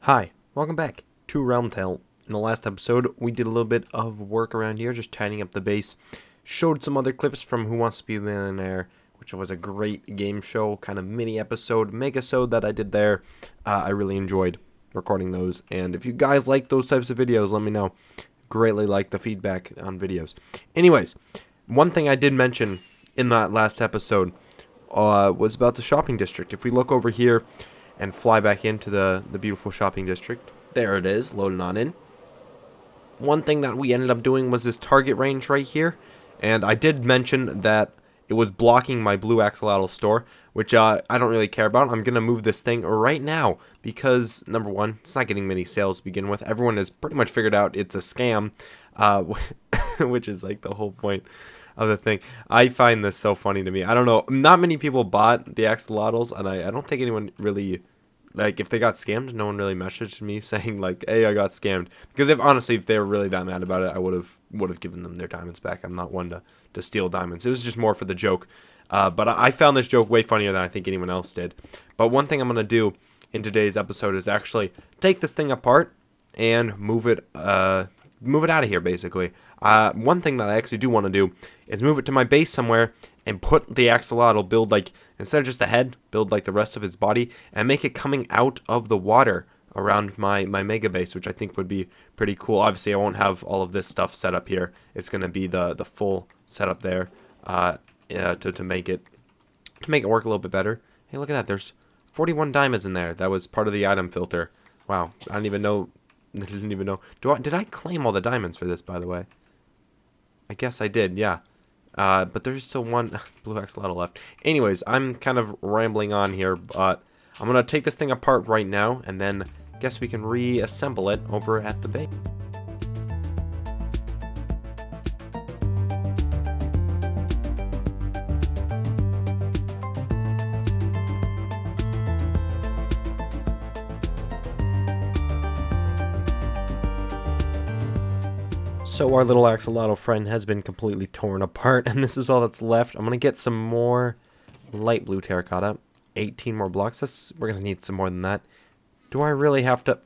Hi, welcome back to RealmTale. In the last episode, we did a little bit of work around here, just tidying up the base. Showed some other clips from Who Wants to Be a Millionaire, which was a great game show, kind of mini episode, megasode that I did there. I really enjoyed recording those, and if you guys like those types of videos, let me know. Greatly like the feedback on videos. Anyways, one thing I did mention in that last episode was about the shopping district. If we look over here and fly back into the beautiful shopping district, there it is, loading on in. One thing that we ended up doing was this target range right here, and I did mention that it was blocking my blue Axolotl store, which I don't really care about. I'm going to move this thing right now because, number one, it's not getting many sales to begin with. Everyone has pretty much figured out it's a scam, which is like the whole point of the thing. I find this so funny to me. I don't know. Not many people bought the Axolotls, and I don't think anyone really, like, if they got scammed, no one really messaged me saying, like, hey, I got scammed. Because if they were really that mad about it, I would have given them their diamonds back. I'm not one to steal diamonds. It was just more for the joke. But I found this joke way funnier than I think anyone else did. But one thing I'm going to do in today's episode is actually take this thing apart and move it out of here, basically. One thing that I actually do want to do is move it to my base somewhere and put the Axolotl, build, like, instead of just a head, build like the rest of its body and make it coming out of the water around my mega base, which I think would be pretty cool. Obviously, I won't have all of this stuff set up here. It's going to be the full setup there to make it work a little bit better. Hey, look at that. There's 41 diamonds in there. That was part of the item filter. Wow, I didn't even know. Did I claim all the diamonds for this, by the way? I guess I did, yeah. But there's still one blue Axolotl left. Anyways, I'm kind of rambling on here, but I'm going to take this thing apart right now, and then guess we can reassemble it over at the base. So our little Axolotl friend has been completely torn apart, and this is all that's left. I'm going to get some more light blue terracotta. 18 more blocks. We're going to need some more than that. Do I really have to...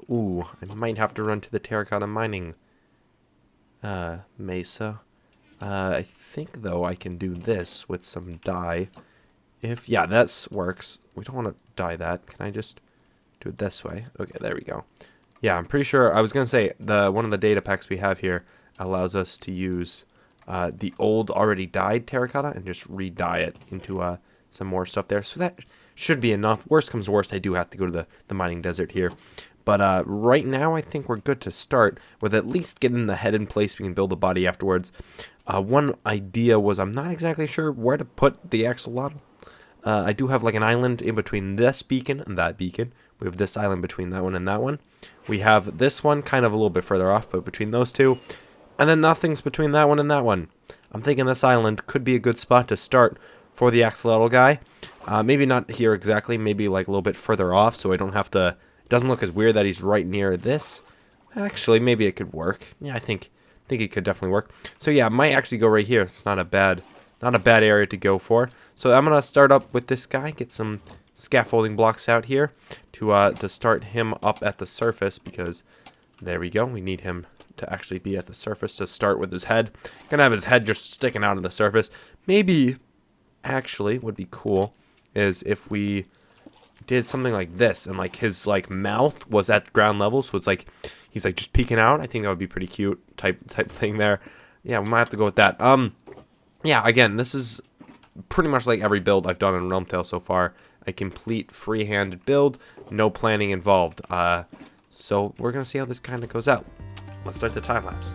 Ooh, I might have to run to the terracotta mining mesa. I think, though, I can do this with some dye. Yeah, that works. We don't want to dye that. Can I just do it this way? Okay, there we go. Yeah, I'm pretty sure. I was going to say, one of the data packs we have here allows us to use the old already dyed terracotta and just re-dye it into some more stuff there. So that should be enough. Worst comes to worst, I do have to go to the mining desert here. But right now, I think we're good to start with at least getting the head in place. We can build the body afterwards. One idea was I'm not exactly sure where to put the Axolotl. I do have like an island in between this beacon and that beacon. We have this island between that one and that one. We have this one kind of a little bit further off, but between those two. And then nothing's between that one and that one. I'm thinking this island could be a good spot to start for the Axolotl guy. Maybe not here exactly, maybe like a little bit further off, so I don't have to... It doesn't look as weird that he's right near this. Actually, maybe it could work. Yeah, I think it could definitely work. So yeah, I might actually go right here. It's not a bad area to go for. So I'm gonna start up with this guy, get some scaffolding blocks out here to start him up at the surface, because there we go. We need him to actually be at the surface to start with his head. Gonna have his head just sticking out of the surface. Maybe actually would be cool is if we did something like this and like his like mouth was at ground level, so it's like he's like just peeking out. I think that would be pretty cute type thing there. Yeah, we might have to go with that. Yeah, again, this is pretty much like every build I've done in RealmTale so far. A complete free-handed build, no planning involved. So we're gonna see how this kind of goes out. Let's start the time lapse.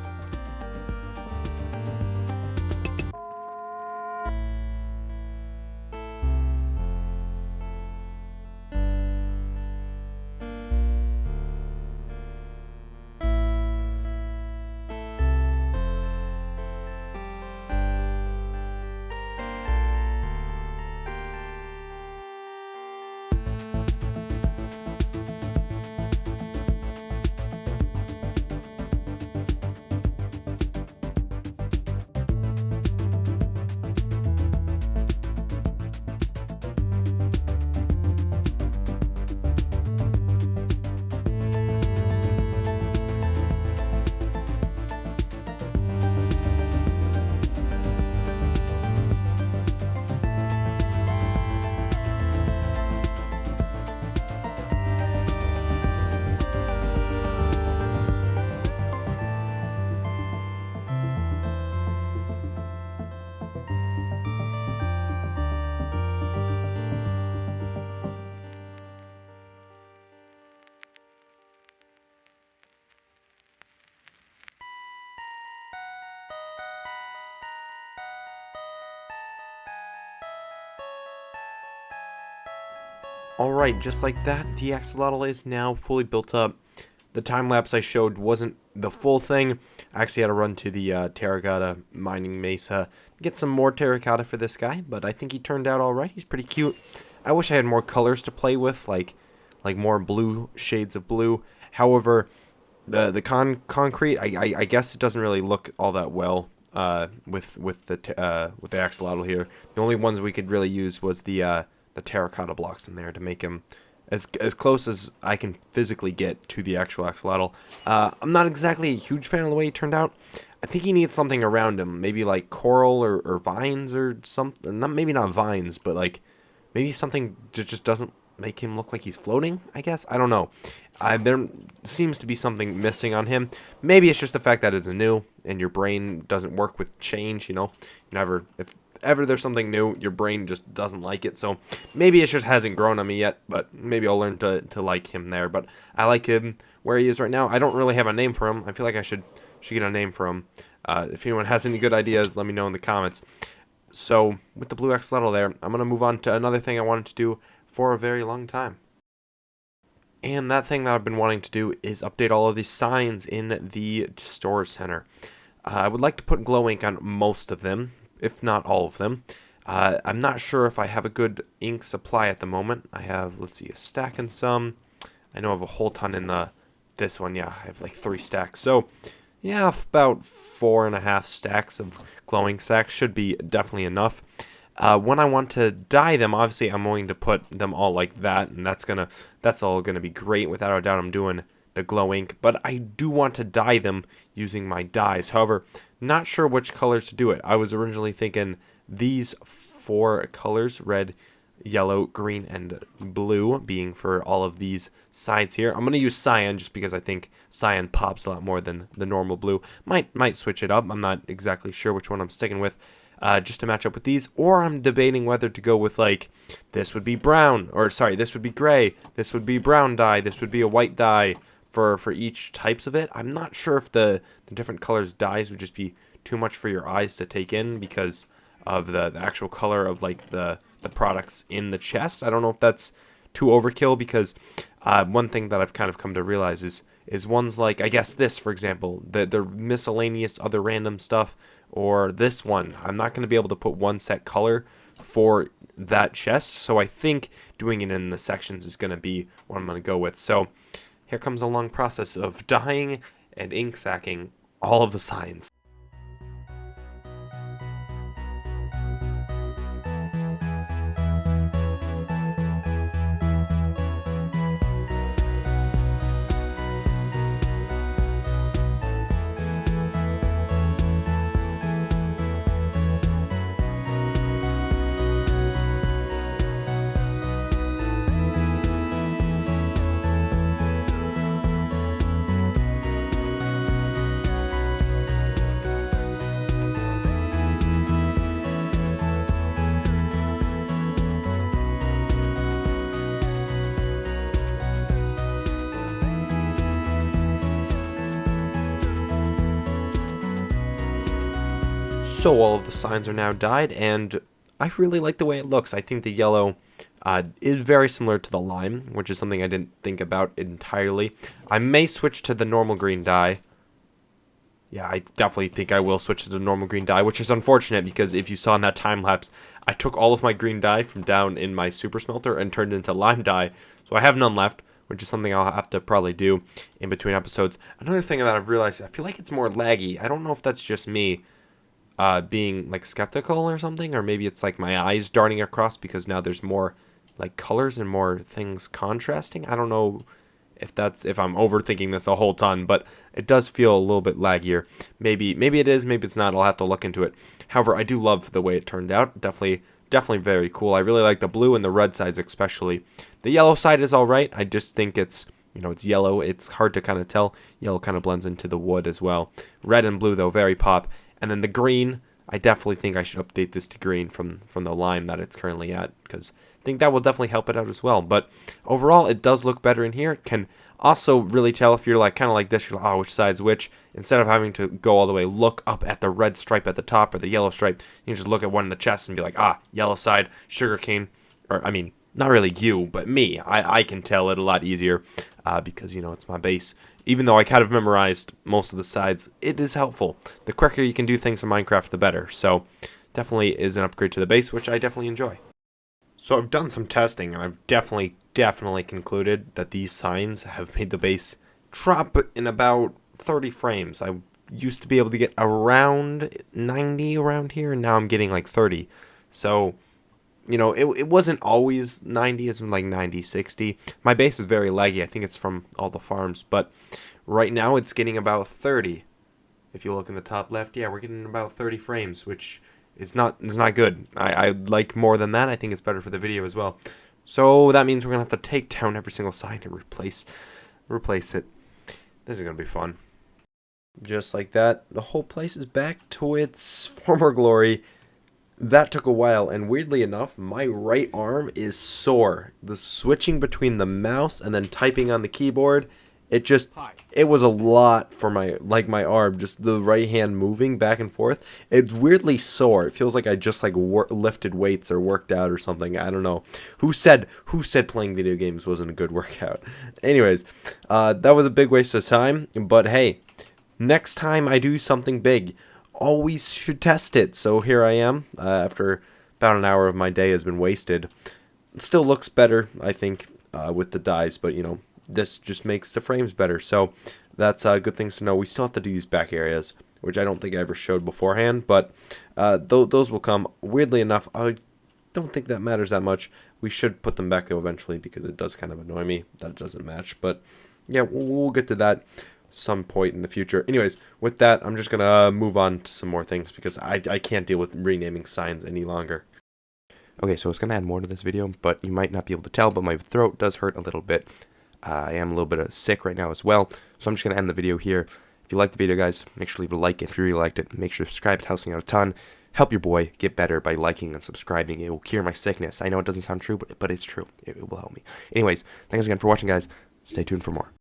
Alright, just like that, the Axolotl is now fully built up. The time lapse I showed wasn't the full thing. I actually had to run to the terracotta mining mesa, get some more terracotta for this guy, but I think he turned out alright. He's pretty cute. I wish I had more colors to play with, like more blue shades of blue. However, the concrete, I guess it doesn't really look all that well with the axolotl here. The only ones we could really use was the terracotta blocks in there to make him as close as I can physically get to the actual axolotl. I'm not exactly a huge fan of the way he turned out. I think he needs something around him, maybe like coral or vines or something. Maybe not vines, but like maybe something that just doesn't make him look like he's floating, I guess. I don't know. There seems to be something missing on him. Maybe it's just the fact that it's new and your brain doesn't work with change, you know. If ever there's something new, your brain just doesn't like it. So maybe it just hasn't grown on me yet, but maybe I'll learn to like him there. But I like him where he is right now. I don't really have a name for him. I feel like I should get a name for him. If anyone has any good ideas, let me know in the comments. So with the blue axolotl there, I'm going to move on to another thing I wanted to do for a very long time. And that thing that I've been wanting to do is update all of these signs in the storage center. I would like to put glow ink on most of them, if not all of them. I'm not sure if I have a good ink supply at the moment. I have, let's see, a stack and some. I know I have a whole ton in this one. Yeah, I have like 3 stacks. So, yeah, about 4.5 stacks of glowing sacks should be definitely enough. When I want to dye them, obviously I'm going to put them all like that, and that's all gonna be great. Without a doubt, I'm doing the glow ink, but I do want to dye them using my dyes. However, not sure which colors to do it. I was originally thinking these 4 colors, red, yellow, green, and blue, being for all of these sides here. I'm going to use cyan just because I think cyan pops a lot more than the normal blue. Might switch it up. I'm not exactly sure which one I'm sticking with. Just to match up with these, or I'm debating whether to go with, like, this would be brown, or sorry, this would be gray, this would be brown dye, this would be a white dye for each types of it. I'm not sure if the different colors dyes would just be too much for your eyes to take in because of the actual color of, like, the products in the chest. I don't know if that's too overkill, because one thing that I've kind of come to realize is ones like, I guess this, for example, the miscellaneous other random stuff, or this one, I'm not going to be able to put one set color for that chest, so I think doing it in the sections is going to be what I'm going to go with. So here comes a long process of dyeing and ink sacking all of the signs. So all of the signs are now dyed, and I really like the way it looks. I think the yellow is very similar to the lime, which is something I didn't think about entirely. I may switch to the normal green dye. Yeah, I definitely think I will switch to the normal green dye, which is unfortunate because if you saw in that time lapse, I took all of my green dye from down in my super smelter and turned it into lime dye, so I have none left, which is something I'll have to probably do in between episodes. Another thing that I've realized, I feel like it's more laggy. I don't know if that's just me being like skeptical or something, or maybe it's like my eyes darting across because now there's more like colors and more things contrasting. I don't know if I'm overthinking this a whole ton, but it does feel a little bit laggier. Maybe it is, maybe it's not. I'll have to look into it. However, I do love the way it turned out. Definitely very cool. I really like the blue and the red sides especially. The yellow side is all right. I just think it's yellow. It's hard to kind of tell. Yellow kind of blends into the wood as well. Red and blue though, very pop. And then the green, I definitely think I should update this to green from the lime that it's currently at, because I think that will definitely help it out as well. But overall, it does look better in here. It can also really tell if you're like kind of like this, you're like, oh, which side's which. Instead of having to go all the way, look up at the red stripe at the top or the yellow stripe, you can just look at one in the chest and be like, ah, yellow side, sugarcane, or I mean, not really you, but me. I can tell it a lot easier because, you know, it's my base. Even though I kind of memorized most of the sides, it is helpful. The quicker you can do things in Minecraft, the better. So definitely is an upgrade to the base, which I definitely enjoy. So I've done some testing, and I've definitely concluded that these signs have made the base drop in about 30 frames. I used to be able to get around 90 around here, and now I'm getting like 30. So, you know, it wasn't always 90, it's like 90, 60. My base is very laggy. I think it's from all the farms, but right now it's getting about 30. If you look in the top left, yeah, we're getting about 30 frames, which is not good. I'd like more than that. I think it's better for the video as well. So that means we're gonna have to take down every single sign and replace it. This is gonna be fun. Just like that, the whole place is back to its former glory. That took a while, and weirdly enough, my right arm is sore. The switching between the mouse and then typing on the keyboard, it was a lot for my arm, just the right hand moving back and forth. It's weirdly sore. It feels like I just like lifted weights or worked out or something. I don't know. Who said playing video games wasn't a good workout? Anyways, that was a big waste of time, but hey, next time I do something big, always should test it. So here I am, after about an hour of my day has been wasted. It still looks better, I think, with the dyes, but you know, this just makes the frames better. So that's good things to know. We still have to do these back areas, which I don't think I ever showed beforehand, but those will come. Weirdly enough, I don't think that matters that much. We should put them back though eventually, because it does kind of annoy me that it doesn't match. But yeah, we'll get to that some point in the future. Anyways, with that, I'm just gonna move on to some more things, because I can't deal with renaming signs any longer. Okay, so I was gonna add more to this video, but you might not be able to tell, but my throat does hurt a little bit. I am a little bit sick right now as well, so I'm just gonna end the video here. If you liked the video, guys, make sure to leave a like. If you really liked it, make sure to subscribe. It helps me out a ton. Help your boy get better by liking and subscribing. It will cure my sickness. I know it doesn't sound true, but it's true. It will help me. Anyways, thanks again for watching, guys. Stay tuned for more.